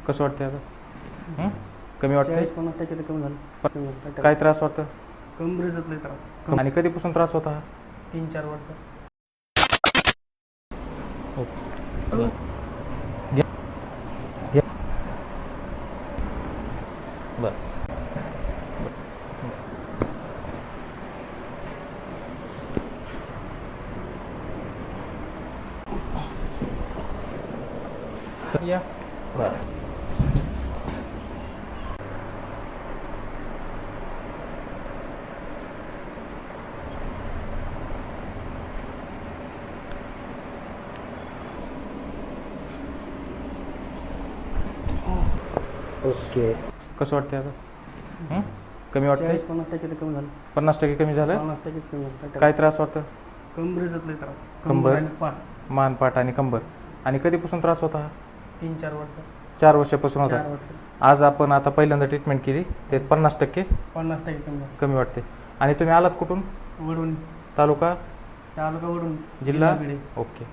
कसं वाटतंय आता? कमी वाटतंय? 40-50% तर कमी झालं. काय त्रास होतं? कमरेचा लय त्रास. आणि कधीपासून त्रास होता हा? 3-4 वर्ष. बस. सर या. बस. ओके. कसं वाटतंय आता? कमी वाटतंय? 40-50% तर कमी झालं. 50% कमी झालं? 50% कमी झालं. काय त्रास होतं? कमरेचा लय त्रास. कंबर? आणि पाठ. मान, पाठ आणि कंबर. आणि कधीपासून त्रास होता हा? 3-4 वर्ष. 4 वर्षापासून 4 होता. वर्ष. आज आपण आता पहिल्यांदा ट्रीटमेंट केली ते 50% 50% कमी झालं. कमी वाटते. आणि तुम्ही आलात कुठून? वडून तालुका? तालुका वडून जिल्हा? बीड. ओके.